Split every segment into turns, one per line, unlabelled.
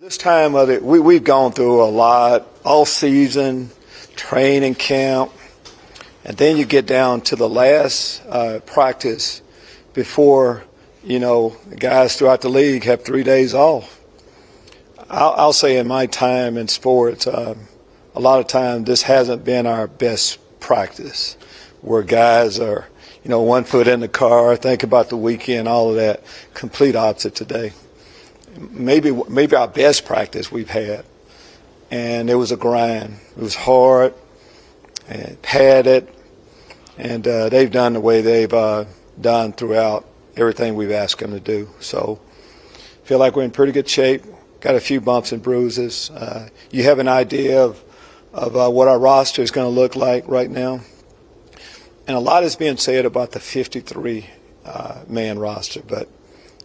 This time of it, we've gone through a lot all season, training camp, and then you get down to the last practice before, the guys throughout the league have 3 days off. I'll say in my time in sports, a lot of times this hasn't been our best practice, where guys are, 1 foot in the car, think about the weekend, all of that. Complete opposite today. Maybe our best practice we've had, and it was a grind. It was hard and padded, and they've done the way they've done throughout everything we've asked them to do. So I feel like we're in pretty good shape. Got a few bumps and bruises. You have an idea of what our roster is going to look like right now, and a lot is being said about the 53-man roster, but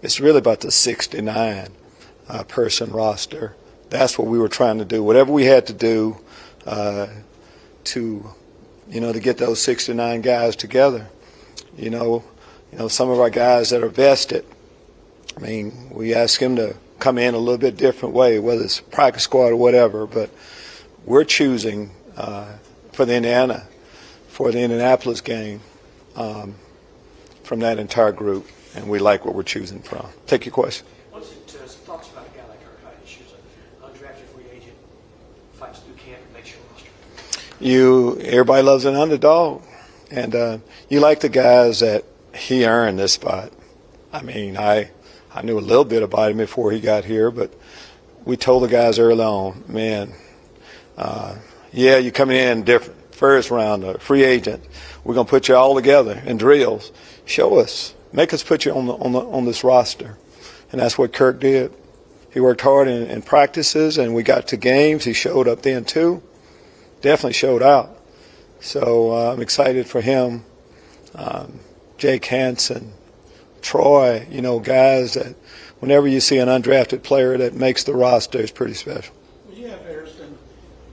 it's really about the 69-person roster. That's what we were trying to do. Whatever we had to do to get those 69 guys together. Some of our guys that are vested, we ask them to come in a little bit different way, whether it's practice squad or whatever, but we're choosing for the Indianapolis game from that entire group, and we like what we're choosing from. Take your question.
What's it thoughts about a guy like Kirk Hyde? She's an undrafted free agent, fights through camp and makes your roster.
Everybody loves an underdog, and you like the guys that he earned this spot. I knew a little bit about him before he got here, but we told the guys early on, man, you come in different. First round, a free agent. We're going to put you all together in drills. Show us. Make us put you on this roster. And that's what Kirk did. He worked hard in practices, and we got to games. He showed up then, too. Definitely showed out. So I'm excited for him. Jake Hansen, Troy, guys that whenever you see an undrafted player that makes the roster, it's pretty special.
Well, you have Harrison,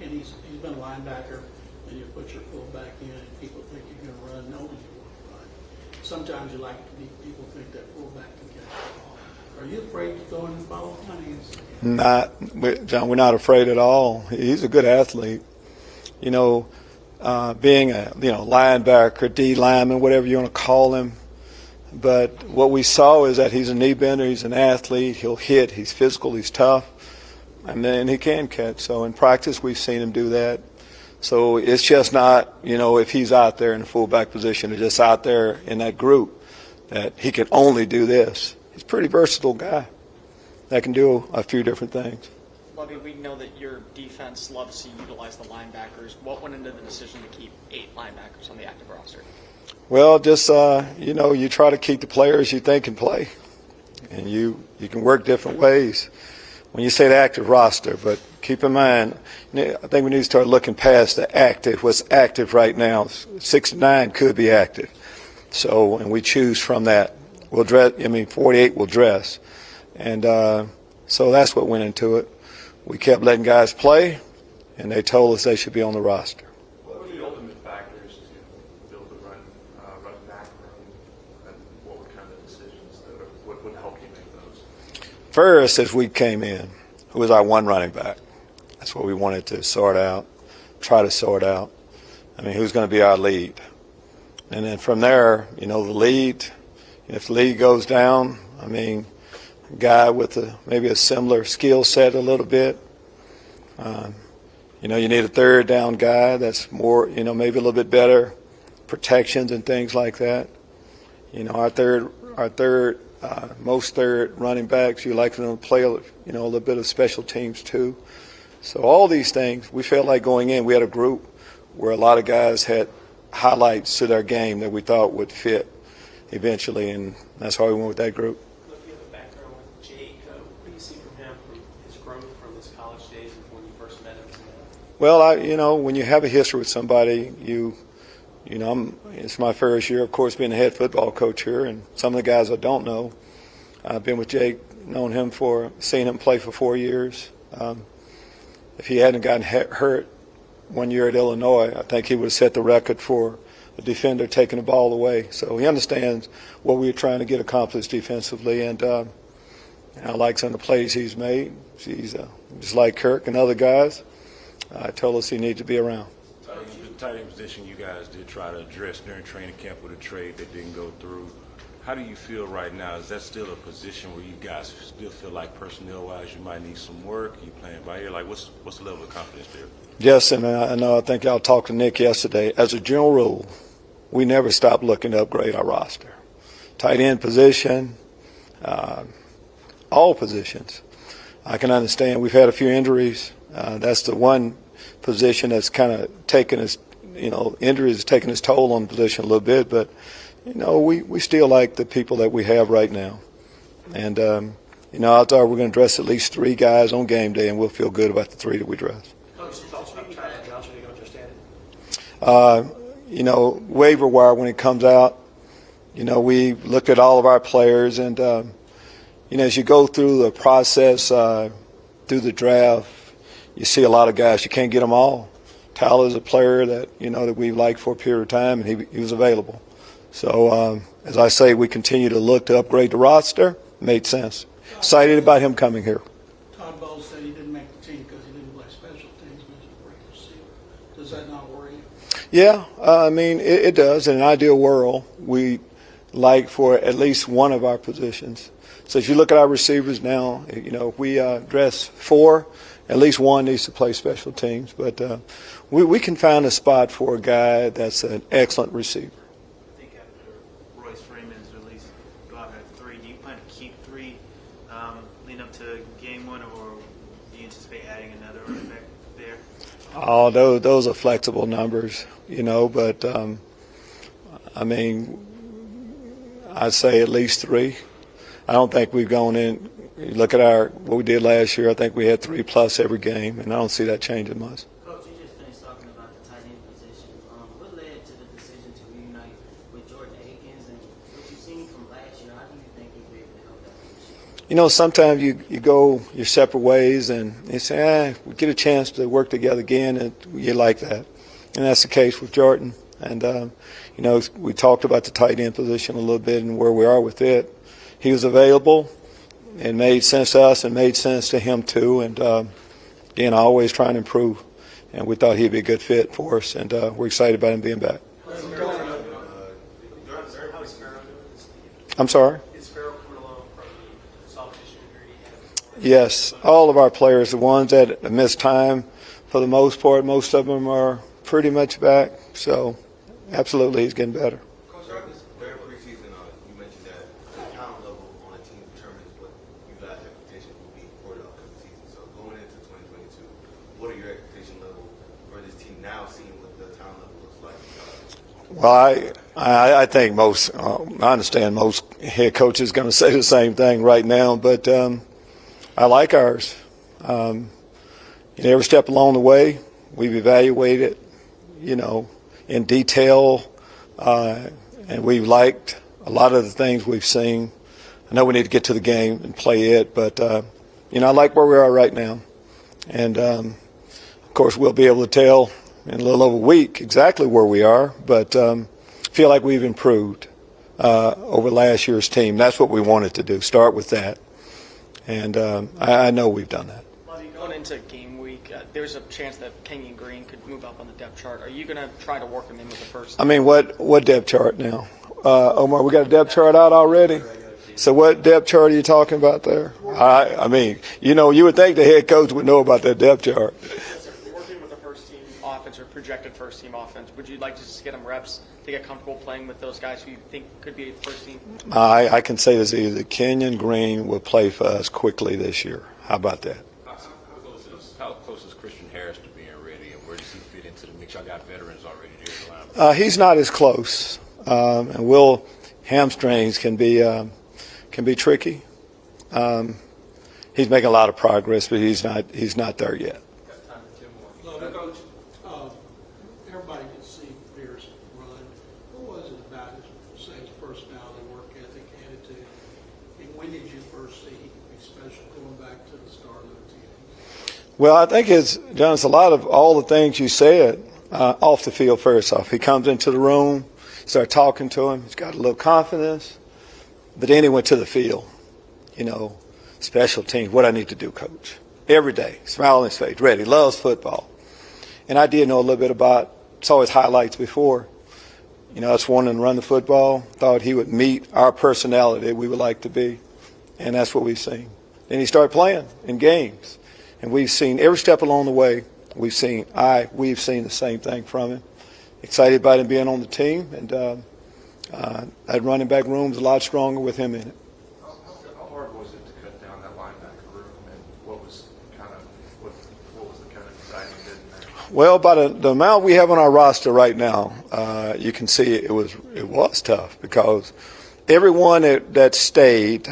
and he's been a linebacker. And you put your fullback in, and people think you're going to run, knowing you want to run. Sometimes you like to be, people think that fullback can catch the ball. Are you afraid to throw in the ball?
John, we're not afraid at all. He's a good athlete. Being a linebacker, D lineman, whatever you want to call him. But what we saw is that he's a knee bender. He's an athlete. He'll hit. He's physical. He's tough, and then he can catch. So in practice, we've seen him do that. So it's just not, if he's out there in the fullback position or just out there in that group, that he can only do this. He's a pretty versatile guy that can do a few different things.
Lovie, we know that your defense loves to utilize the linebackers. What went into the decision to keep 8 linebackers on the active roster?
Well, just, you try to keep the players you think can play. And you can work different ways when you say the active roster, but keep in mind, I think we need to start looking past the active. What's active right now, 69 could be active. So, and we choose from that. We'll dress. 48 will dress, and so that's what went into it. We kept letting guys play, and they told us they should be on the roster.
What were the ultimate factors to build the run back room, and what were kind of decisions what would help you make those?
First, as we came in, who was our one running back? That's what we wanted to try to sort out. Who's going to be our lead? And then from there, the lead, if the lead goes down, a guy with maybe a similar skill set a little bit. You need a third down guy that's more, maybe a little bit better protections and things like that. Most third running backs, you like them to play, a little bit of special teams too. So all these things, we felt like going in, we had a group where a lot of guys had highlights to their game that we thought would fit eventually, and that's why we went with that group.
Look, you have a background with Jake. What do you see from him, from his growth from his college days and when you first met him?
Well, when you have a history with somebody, it's my first year, of course, being the head football coach here, and some of the guys I don't know. I've been with Jake, seen him play for 4 years. If he hadn't gotten hurt 1 year at Illinois, I think he would have set the record for a defender taking the ball away. So he understands what we were trying to get accomplished defensively, and And I like some of the plays he's made. He's just like Kirk and other guys. Told us he needed to be around.
The tight end position you guys did try to address during training camp with a trade that didn't go through. How do you feel right now? Is that still a position where you guys still feel like personnel-wise you might need some work? You playing by ear? Like, what's the level of confidence there?
Yes, and I think y'all talked to Nick yesterday. As a general rule, we never stop looking to upgrade our roster. Tight end position, all positions. I can understand we've had a few injuries. That's the one position that's kind of taken its, injuries taken its toll on the position a little bit. But, we still like the people that we have right now. And, I thought we're going to dress at least 3 guys on game day, and we'll feel good about the 3 that we dress.
Coach, thoughts about Tyler Johnson? Are you going to understand it?
Waiver wire when it comes out, we looked at all of our players, and as you go through the process, through the draft, you see a lot of guys. You can't get them all. Tyler's a player that that we liked for a period of time, and he was available. So as I say, we continue to look to upgrade the roster. Made sense. Excited about him coming here.
Todd Bowles said he didn't make the team because he didn't play special teams, but he's a great receiver. Does that not worry you?
Yeah, it does. In an ideal world, we like for at least one of our positions. So if you look at our receivers now, if we dress 4, at least one needs to play special teams. But we can find a spot for a guy that's an excellent receiver.
I think after Royce Freeman's release, go out at 3. Do you plan to keep 3 leading up to game 1, or do you anticipate adding another running back there?
Oh, those are flexible numbers, but I'd say at least 3. I don't think we've gone in. You look at what we did last year. I think we had 3+ every game, and I don't see that changing much.
Coach, you just finished talking about the tight end position. What led to the decision to reunite with Jordan Akins, and what you've seen from last year? How do you think he'll be able to help that position?
Sometimes you go your separate ways, and you say, we get a chance to work together again, and you like that. And that's the case with Jordan. And we talked about the tight end position a little bit and where we are with it. He was available. It made sense to us and made sense to him too. And again, always trying to improve. And we thought he'd be a good fit for us. And we're excited about him being back. I'm sorry?
Is Farrell coming along from the soft tissue injury?
Yes, all of our players, the ones that missed time, for the most part, most of them are pretty much back. So, absolutely, he's getting better.
Coach, during preseason, you mentioned that the talent level on a team determines what you guys' expectation will be for the upcoming season. So, going into 2022, what are your expectation level for this team now, seeing what the talent level looks like?
Well, I think I understand most head coaches going to say the same thing right now, but I like ours. Every step along the way, we've evaluated, in detail, and we've liked a lot of the things we've seen. I know we need to get to the game and play it, but, I like where we are right now. And, of course, we'll be able to tell in a little over a week exactly where we are, but feel like we've improved over last year's team. That's what we wanted to do, start with that. And I know we've done that.
Going into game week, there's a chance that Kenyon Green could move up on the depth chart. Are you going to try to work him in with the first?
What depth chart now? Omar, we got a depth chart out already? So what depth chart are you talking about there? You would think the head coach would know about that depth chart.
Working with the first team offense or projected first team offense, would you like to just get him reps to get comfortable playing with those guys who you think could be first team?
I can say this either. Kenyon Green will play for us quickly this year. How about that?
How close is Christian Harris to being ready, and where does he fit into the mix? Y'all got veterans already there.
He's not as close, and hamstrings can be tricky. He's making a lot of progress, but he's not there yet.
Coach, everybody can see Pierce run. What was it about his personality, work ethic, attitude? And when did you first see he could be special going back to the start of the team?
Well, I think it's a lot of all the things you said off the field first off. He comes into the room, start talking to him. He's got a little confidence. But then he went to the field, special teams, what I need to do, coach. Every day, smile on his face, ready, loves football. And I did know a little bit about, saw his highlights before. You know, us wanting to run the football, thought he would meet our personality that we would like to be. And that's what we've seen. Then he started playing in games. And we've seen every step along the way, we've seen the same thing from him. Excited about him being on the team, and that running back room is a lot stronger with him in it.
How hard was it to cut down that linebacker room, and what was the kind of deciding bit in there?
Well, by the amount we have on our roster right now, you can see it was tough because everyone that stayed,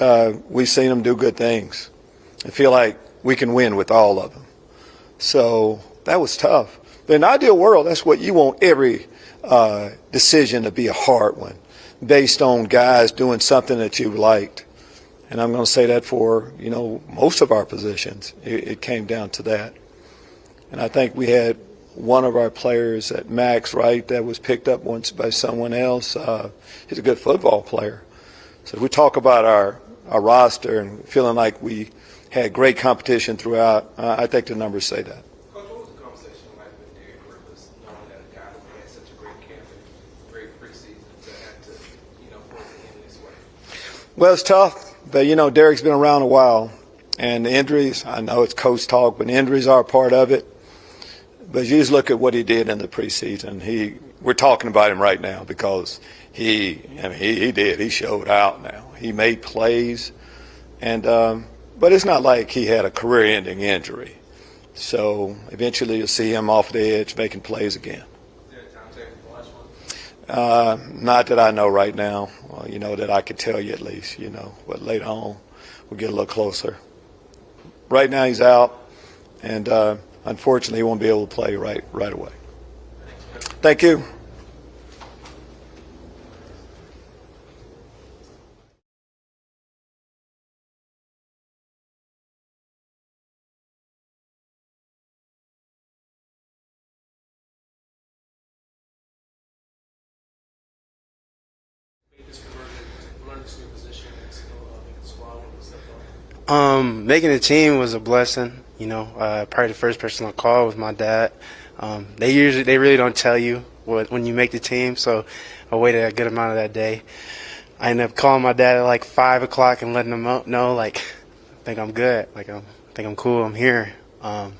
we've seen them do good things. I feel like we can win with all of them. So that was tough. But in an ideal world, that's what you want every decision to be a hard one, based on guys doing something that you liked. And I'm going to say that for, most of our positions. It came down to that. And I think we had one of our players at Max, right, that was picked up once by someone else. He's a good football player. So if we talk about our roster and feeling like we had great competition throughout, I think the numbers say that.
Coach, what was the conversation like with Derek Rivers, knowing that a guy who had such a great camp and great preseason to have to, force it in this way?
Well, it's tough, but, Derek's been around a while. And the injuries, I know it's coach talk, but injuries are a part of it. But you just look at what he did in the preseason. We're talking about him right now because he did. He showed out now. He made plays. And but it's not like he had a career-ending injury. So eventually you'll see him off the edge making plays again. Not that I know right now, that I could tell you at least, but later on we'll get a little closer. Right now he's out, and unfortunately he won't be able to play right away. Thank you.
Making the team was a blessing. Probably the first person I called was my dad. They really don't tell you when you make the team, so I waited a good amount of that day. I ended up calling my dad at like 5 o'clock and letting him know, I think I'm good, I think I'm cool, I'm here. And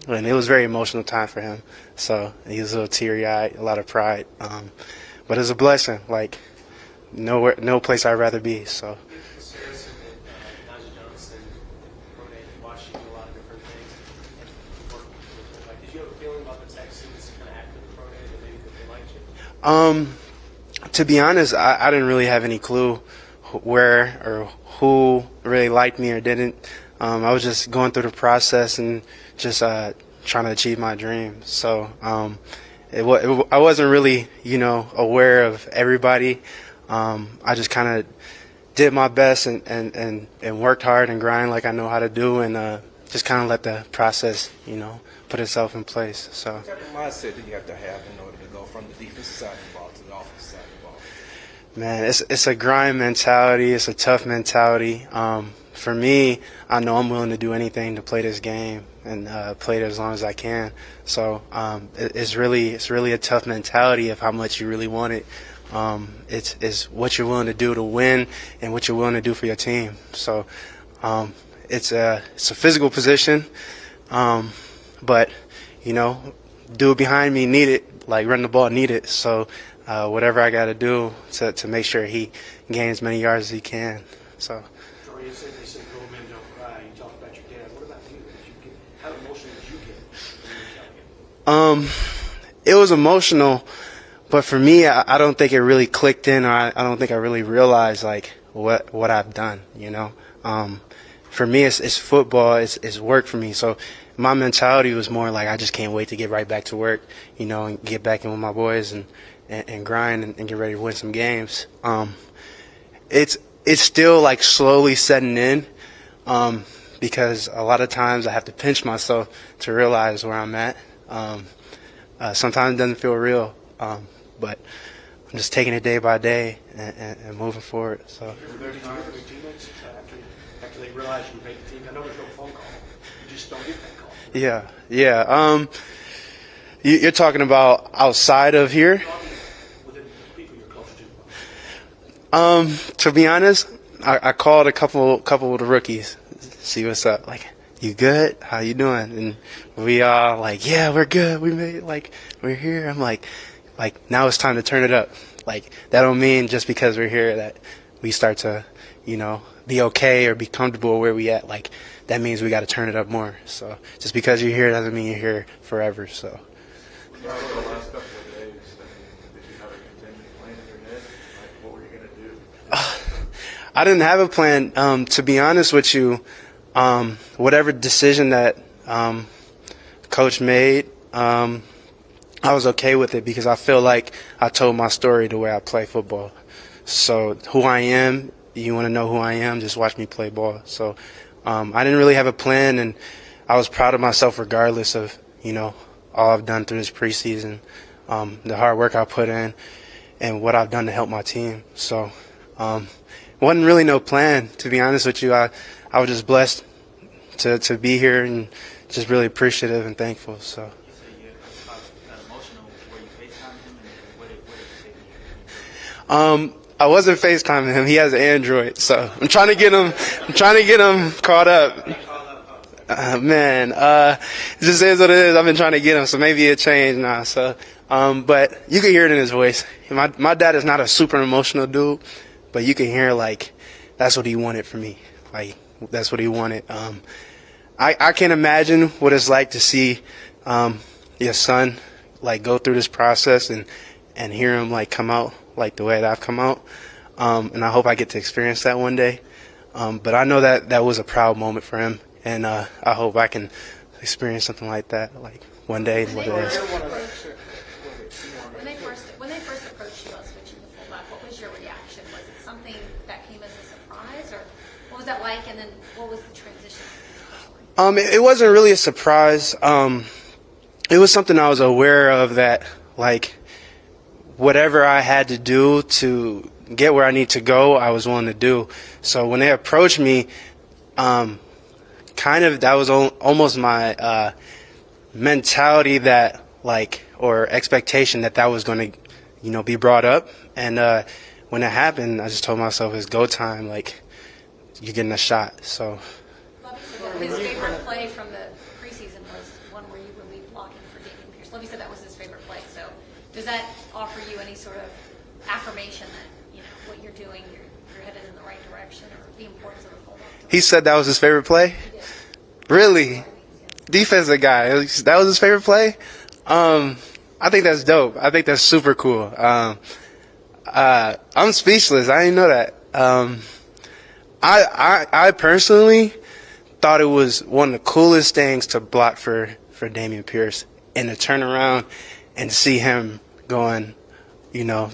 it was a very emotional time for him, so he was a little teary-eyed, a lot of pride. But it was a blessing, no place I'd rather be. So. To be honest, I didn't really have any clue where or who really liked me or didn't. I was just going through the process and just trying to achieve my dream. So I wasn't really, aware of everybody. I just kind of did my best and worked hard and grind like I know how to do, and just kind of let the process, put itself in place. So.
What type of mindset do you have to have in order to go from the defensive side of the ball to the offensive side of the ball?
Man, it's a grind mentality. It's a tough mentality. For me, I know I'm willing to do anything to play this game and play it as long as I can. So it's really a tough mentality of how much you really want it. It's what you're willing to do to win and what you're willing to do for your team. So it's a physical position, but dude behind me need it, run the ball need it. So whatever I got to do to make sure he gains as many yards as he can. So.
Jordan, you said grown men don't cry. You talked about your dad. What about you? How emotional did you get?
It was emotional, but for me, I don't think it really clicked in, or I don't think I really realized what I've done. For me, it's football. It's work for me. So my mentality was more I just can't wait to get right back to work, and get back in with my boys and grind and get ready to win some games. It's still slowly setting in, because a lot of times I have to pinch myself to realize where I'm at. Sometimes it doesn't feel real, but I'm just taking it day by day and moving forward. So.
After Do they realize you made the team? I know there's no phone call. You just don't get that call.
Yeah. You're talking about outside of here?
Within the people you're close to.
To be honest, I called a couple of the rookies, see what's up. Like, you good? How you doing? And we all like, yeah, we're good. We made it. Like, we're here. I'm like now it's time to turn it up. Like, that don't mean just because we're here that we start to, be okay or be comfortable where we at. Like, that means we got to turn it up more. So just because you're here doesn't mean you're here forever. So.
Over the last couple of days, did you have a continued plan in your head? Like, what were you going to do?
I didn't have a plan. To be honest with you, whatever decision that Coach made, I was okay with it because I feel like I told my story the way I play football. So who I am, you want to know who I am, just watch me play ball. So I didn't really have a plan, and I was proud of myself regardless of, all I've done through this preseason, the hard work I put in, and what I've done to help my team. So wasn't really no plan, to be honest with you. I was just blessed to be here and just really appreciative and thankful. So.
You said you got emotional. Were you FaceTiming him, and what did you say to him?
I wasn't FaceTiming him. He has an Android, so I'm trying to get him caught up. Man, it just is what it is. I've been trying to get him, so maybe it'll change now. So, but you can hear it in his voice. My dad is not a super emotional dude, but you can hear like that's what he wanted from me. Like that's what he wanted. I can't imagine what it's like to see your son like go through this process and hear him like come out like the way that I've come out. And I hope I get to experience that one day. But I know that was a proud moment for him, and I hope I can experience something like that like one day. What it is.
When they first approached you about switching to fullback, what was your reaction? Was it something that came as a surprise, or what was that like? And then what was the transition?
It wasn't really a surprise. It was something I was aware of that, like, whatever I had to do to get where I need to go, I was willing to do. So when they approached me, that was almost my mentality that, like, or expectation that was going to, be brought up. And when it happened, I just told myself it's go time. Like, you're getting a shot. So.
Lovie said that his favorite play from the preseason was one where you were lead blocking for Dameon Pierce. Lovie said that was his favorite play. So does that offer you any sort of affirmation that, what you're doing, you're headed in the right direction, or the importance of the fullback?
He said that was his favorite play? Really? Defensive guy. That was his favorite play? I think that's dope. I think that's super cool. I'm speechless. I didn't know that. I personally thought it was one of the coolest things to block for Dameon Pierce and to turn around and see him going,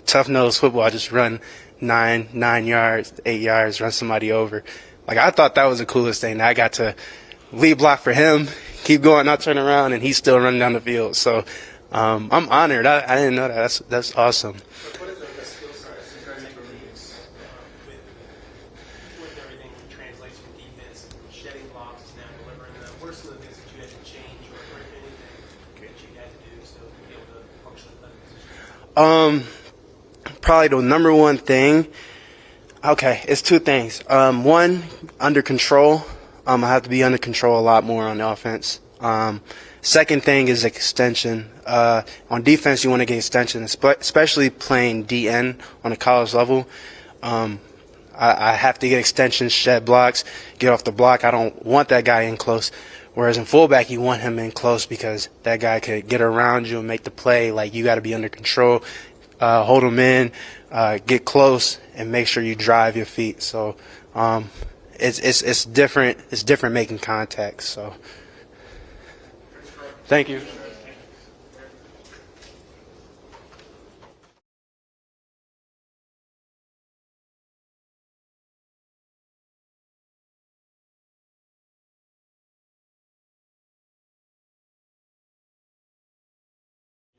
tough-nosed football, just run 9 yards, 8 yards, run somebody over. Like, I thought that was the coolest thing. I got to lead block for him, keep going, not turn around, and he's still running down the field. So I'm honored. I didn't know that. That's awesome.
What is the skill set for leagues with everything that translates from defense, shedding blocks, now delivering them? What are some of the things that you had to change or anything that you had to do so to be able to function in that position?
Probably the number one thing. Okay, it's two things. One, under control. I have to be under control a lot more on the offense. Second thing is extension. On defense, you want to get extension, especially playing DN on a college level. I have to get extensions, shed blocks, get off the block. I don't want that guy in close. Whereas in fullback, you want him in close because that guy could get around you and make the play. Like, you got to be under control, hold him in, get close, and make sure you drive your feet. So it's different. It's different making contact. So thank you.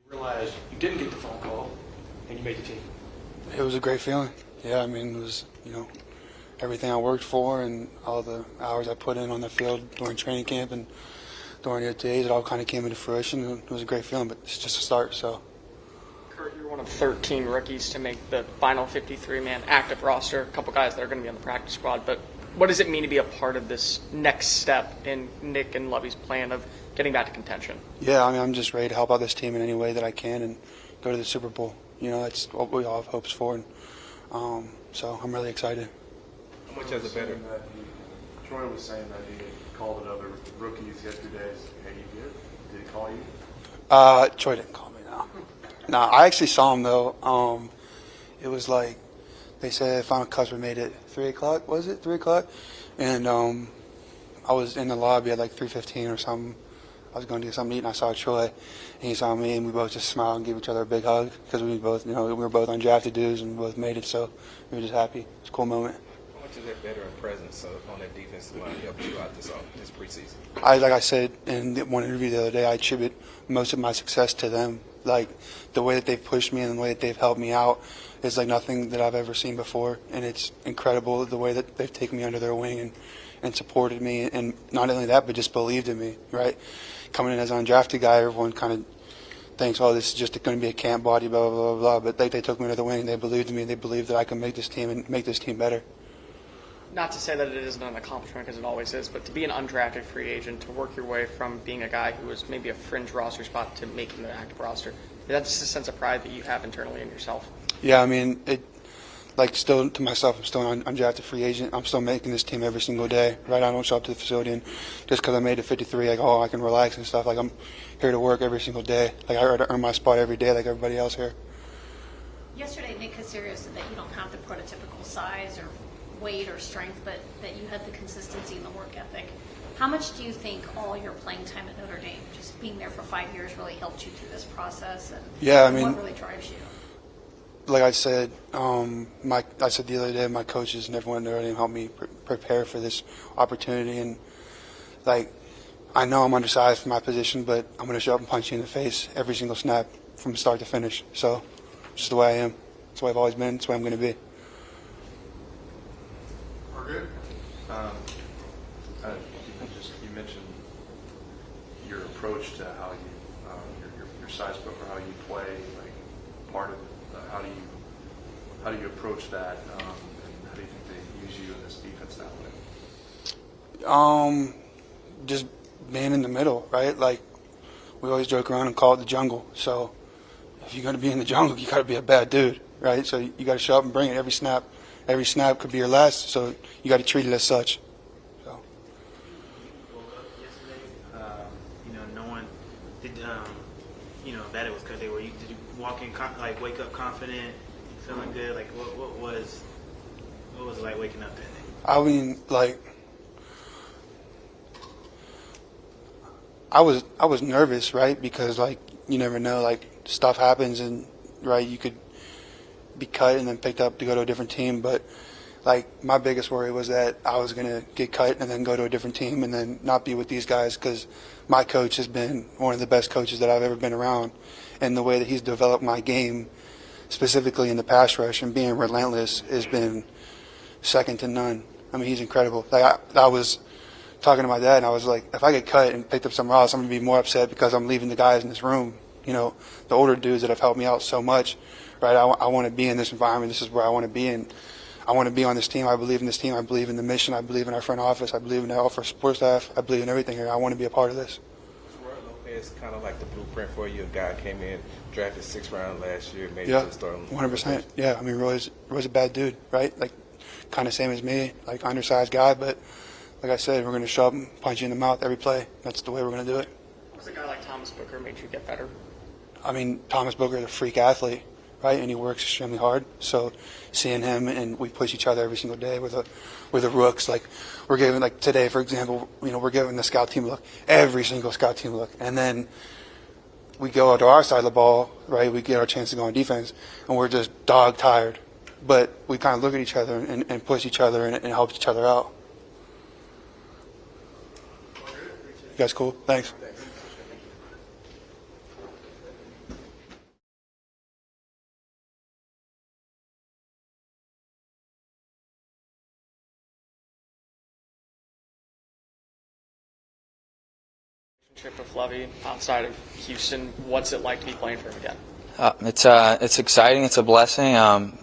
Realize you didn't get the phone call and you made the team.
It was a great feeling. Yeah, I mean, it was,
everything I worked for and all the hours I put in on the field during training camp and during the days, it all kind of came into fruition. And it was a great feeling, but it's just a start. So,
Kurt, you're one of 13 rookies to make the final 53-man active roster. A couple guys that are going to be on the practice squad. But what does it mean to be a part of this next step in Nick and Lovie's plan of getting back to contention?
yeah, I mean, I'm just ready to help out this team in any way that I can and go to the Super Bowl. You know, that's what we all have hopes for. And so I'm really excited.
How much has it better?
Troy was saying that he called other rookies yesterday. Hey, you good? Did he call you?
Troy didn't call me, no. No, I actually saw him, though. It was like they said final cuts were made at 3 o'clock, was it? 3 o'clock? And I was in the lobby at like 3:15 or something. I was going to get something to eat, and I saw Troy, and he saw me, and we both just smiled and gave each other a big hug because we both, we were both undrafted dudes, and we both made it, so we were just happy. It was a cool moment.
How much is that veteran presence on that defensive line helped you out this preseason?
Like I said in one interview the other day, I attribute most of my success to them. Like the way that they've pushed me and the way that they've helped me out is like nothing that I've ever seen before, and it's incredible the way that they've taken me under their wing and supported me, and not only that, but just believed in me. Right, coming in as an undrafted guy, everyone kind of thinks, oh, this is just going to be a camp body, blah blah blah blah. But they took me under the wing, and they believed in me, and they believed that I could make this team and make this team better.
Not to say that it isn't an accomplishment, because it always is, but to be an undrafted free agent, to work your way from being a guy who was maybe a fringe roster spot to making the active roster, that's just a sense of pride that you have internally in yourself.
Yeah, I mean, still to myself, I'm still an undrafted free agent. I'm still making this team every single day, right? I don't show up to the facility and just because I made it 53, like, oh, I can relax and stuff. Like, I'm here to work every single day. Like, I earn my spot every day like everybody else here.
Yesterday, Nick Caserio said that you don't have the prototypical size or weight or strength, but that you had the consistency and the work ethic. How much do you think all your playing time at Notre Dame, just being there for 5 years, really helped you through this process? And
Yeah, I mean,
what really drives you?
Like I said, I said the other day, my coaches and everyone there helped me prepare for this opportunity. And like, I know I'm undersized for my position, but I'm going to show up and punch you in the face every single snap from start to finish. So, just the way I am. It's the way I've always been. It's the way I'm going to be.
We're good. You mentioned your approach to how you your size, but for how you play, like part of how do you approach that, and how do you think they use you in this defense that way?
Just being in the middle, right? Like, we always joke around and call it the jungle. So, if you're going to be in the jungle, you got to be a bad dude, right? So you got to show up and bring it every snap. Every snap could be your last, so you got to treat it as such. So.
Woke up yesterday, knowing that it was because they were. Did you walk in wake up confident, feeling good? Like what was it like waking up that day?
I mean, like, I was nervous, right? Because like you never know, like stuff happens, and right, you could be cut and then picked up to go to a different team. But like my biggest worry was that I was gonna get cut and then go to a different team and then not be with these guys, because my coach has been one of the best coaches that I've ever been around, and the way that he's developed my game, specifically in the pass rush and being relentless, has been second to none. I mean, he's incredible. Like I was talking to my dad, and I was like, if I get cut and picked up somewhere else, I'm gonna be more upset because I'm leaving the guys in this room. The older dudes that have helped me out so much. Right, I want to be in this environment. This is where I want to be, and I want to be on this team. I believe in this team. I believe in the mission. I believe in our front office. I believe in our support staff. I believe in everything here. I want to be a part of this.
Roy Lopez kind of like the blueprint for you. A guy came in, drafted 6th round last year, made it to the starting.
100%. Yeah, I mean, Roy's a bad dude, right? Like, kind of same as me, like undersized guy, but like I said, we're going to show up and punch you in the mouth every play. That's the way we're going to do it.
Was a guy like Thomas Booker made you get better?
I mean, Thomas Booker is a freak athlete. Right, and he works extremely hard. So seeing him, and we push each other every single day with the rooks. Like we're giving, like today, for example, we're giving the scout team look, every single scout team look, and then we go to our side of the ball. Right, we get our chance to go on defense, and we're just dog tired, but we kind of look at each other and push each other and help each other out. You guys cool? Thanks.
Trip with Lovie outside of Houston, what's it like to be playing for him again?
It's exciting. It's a blessing.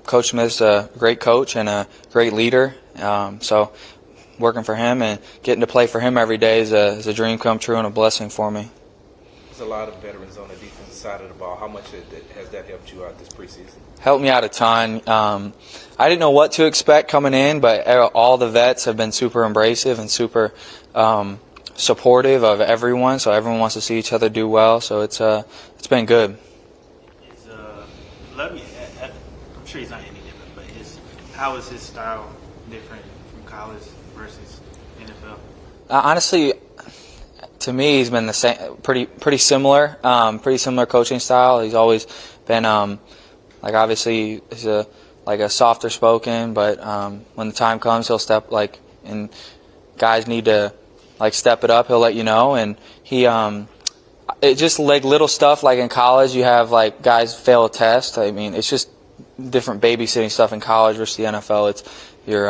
Coach Smith's a great coach and a great leader. So working for him and getting to play for him every day is a dream come true and a blessing for me.
There's a lot of veterans on the defensive side of the ball. How much has that helped you out this preseason?
Helped me out a ton. I didn't know what to expect coming in, but all the vets have been super embracive and super supportive of everyone. So everyone wants to see each other do well. So it's been good.
Lovie, I'm sure he's not any different, but how is his style different from college versus NFL?
Honestly, to me, he's been the same, pretty similar, pretty similar coaching style. He's always been obviously he's a softer spoken, but when the time comes, he'll step and guys need to step it up. He'll let you know, and he it just little stuff like in college you have guys fail a test. I mean, it's just different babysitting stuff in college versus the NFL. It's you're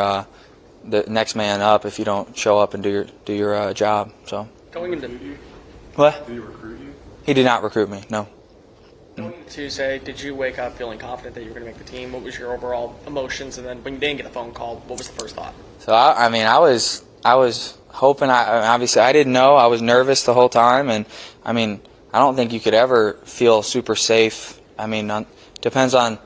the next man up if you don't show up and do your job. So
Going into
what?
Did he recruit you?
He did not recruit me. No.
Going into Tuesday, did you wake up feeling confident that you were going to make the team? What was your overall emotions? And then when you didn't get a phone call, what was the first thought?
So I was hoping. Obviously I didn't know. I was nervous the whole time, and I don't think you could ever feel super safe. Depends on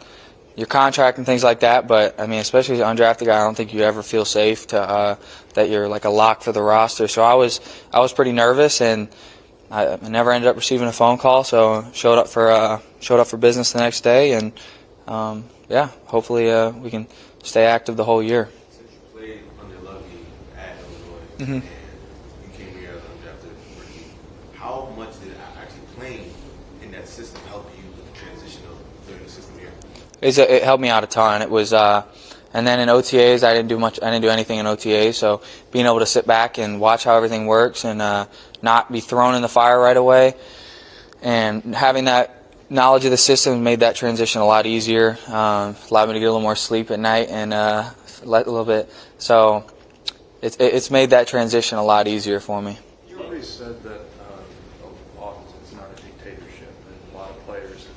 your contract and things like that, but especially as an undrafted guy, I don't think you ever feel safe to that you're a lock for the roster. So I was pretty nervous, and I never ended up receiving a phone call. So showed up for business the next day, and hopefully we can stay active the whole year.
Since you played under Lovie at Illinois
Mm-hmm.
and you came here as an undrafted rookie, how much did actually playing in that system help you with the transition of learning the system here?
It helped me out a ton. It was, and then in OTAs, I didn't do anything in OTAs. So being able to sit back and watch how everything works and not be thrown in the fire right away, and having that knowledge of the system made that transition a lot easier. Allowed me to get a little more sleep at night and a little bit. So it's made that transition a lot easier for me.
You always said that offense is not a dictatorship, and a lot of players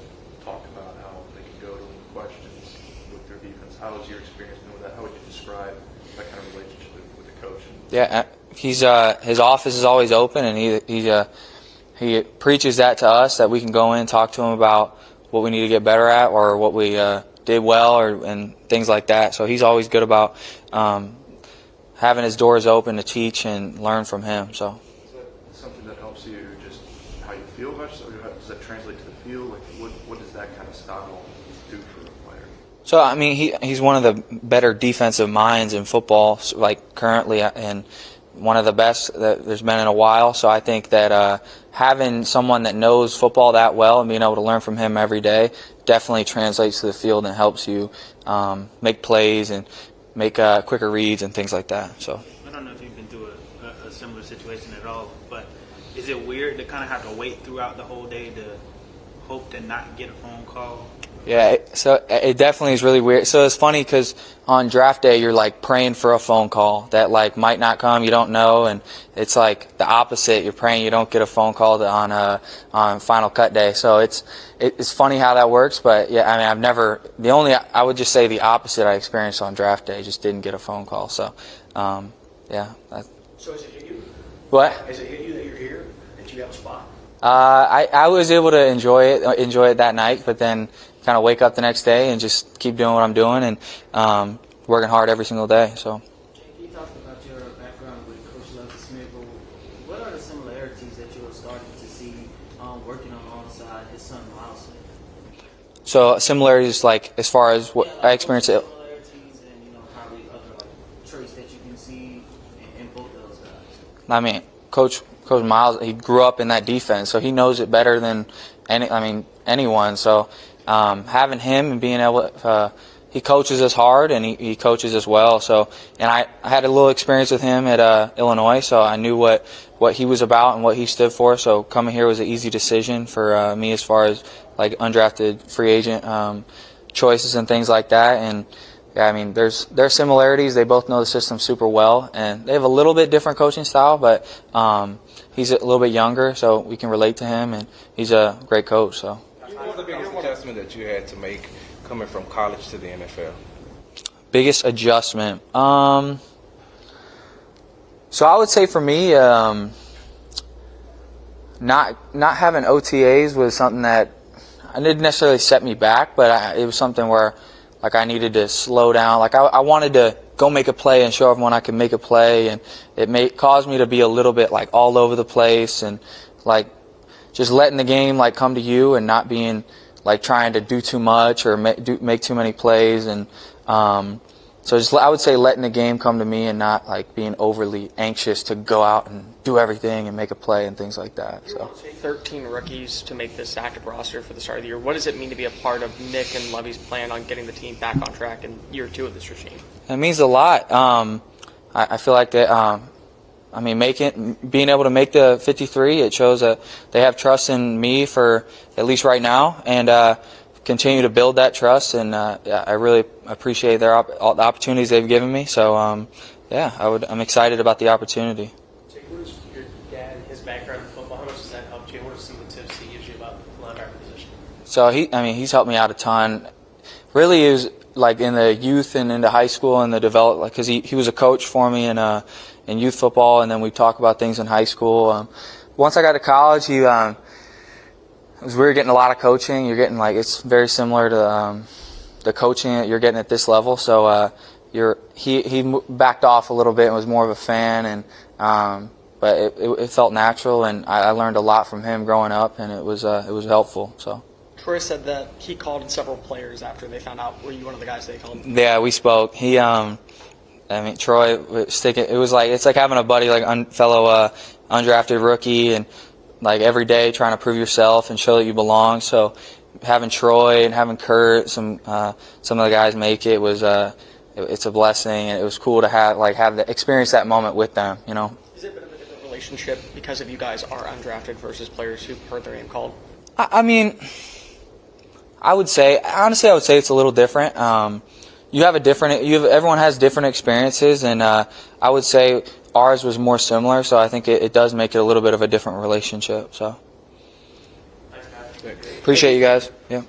talk about how they can go to him with questions with their defense. How was your experience doing that? How would you describe that kind of relationship with the coach?
Yeah, his office is always open, and he preaches that to us, that we can go in and talk to him about what we need to get better at or what we did well and things like that. So he's always good about having his doors open to teach and learn from him. So.
Is that something that helps you just how you feel about yourself? Or does that translate to the field? What does that kind of style do for a player?
So he's one of the better defensive minds in football, currently, and one of the best that there's been in a while. So I think that having someone that knows football that well and being able to learn from him every day definitely translates to the field and helps you make plays and make quicker reads and things like that. So
I don't know if you've been through a similar situation at all, but is it weird to kind of have to wait throughout the whole day to hope to not get a phone call?
yeah, so it definitely is really weird. So it's funny because on draft day you're praying for a phone call that might not come. You don't know, and it's the opposite. You're praying you don't get a phone call on final cut day. So it's funny how that works. But yeah, I've never. I would just say the opposite I experienced on draft day. Just didn't get a phone call. So yeah.
So has it hit you?
What?
Has it hit you that you're here, that you have a spot?
I was able to enjoy it that night, but then kind of wake up the next day and just keep doing what I'm doing and working hard every single day. So.
Jake, you talked about your background with Coach Lovie Smith. What are the similarities that you're starting to see working alongside his son Miles Smith?
So similarities as far as what I experienced.
Similarities and probably other traits that you can see in both of those guys.
Coach Miles, he grew up in that defense, so he knows it better than anyone. So having him and being able, he coaches us hard and he coaches us well. So, and I had a little experience with him at Illinois, so I knew what he was about and what he stood for. So coming here was an easy decision for me as far as undrafted free agent choices and things like that. And yeah, there's similarities. They both know the system super well, and they have a little bit different coaching style, but he's a little bit younger, so we can relate to him, and he's a great coach. So.
What was the biggest adjustment that you had to make coming from college to the NFL?
Biggest adjustment. So I would say for me, not having OTAs was something that I didn't necessarily set me back, but it was something where like I needed to slow down. Like I wanted to go make a play and show everyone I could make a play, and it caused me to be a little bit like all over the place and like just letting the game like come to you and not being like trying to do too much or make too many plays. And so just I would say letting the game come to me and not like being overly anxious to go out and do everything and make a play and things like that. So
13 rookies to make this active roster for the start of the year. What does it mean to be a part of Nick and Lovie's plan on getting the team back on track in year 2 of this regime?
It means a lot. I feel like that. Being able to make the 53, it shows that they have trust in me for at least right now, and continue to build that trust. And I really appreciate all the opportunities they've given me. So I'm excited about the opportunity.
Jake, what is your dad and his background in football? How much does that help you? What are some of the tips he gives you about the linebacker position?
So he's helped me out a ton. Really, it was like in the youth and into high school and the develop, because he was a coach for me in youth football, and then we talk about things in high school. Once I got to college, we were getting a lot of coaching. You're getting it's very similar to the coaching that you're getting at this level. So he backed off a little bit and was more of a fan, and but it felt natural, and I learned a lot from him growing up, and it was helpful. So.
Troy said that he called in several players after they found out. Were you one of the guys they called?
Yeah, we spoke. Troy, it's like having a buddy, like fellow undrafted rookie, and like every day trying to prove yourself and show that you belong. So having Troy and having Kurt, some of the guys make it was it's a blessing, and it was cool to have experience that moment with them.
Is it a bit of a different relationship because of you guys are undrafted versus players who heard their name called?
I would say it's a little different. Everyone has different experiences, and I would say ours was more similar. So I think it does make it a little bit of a different relationship. So
Thanks, guys.
appreciate you guys. Yeah.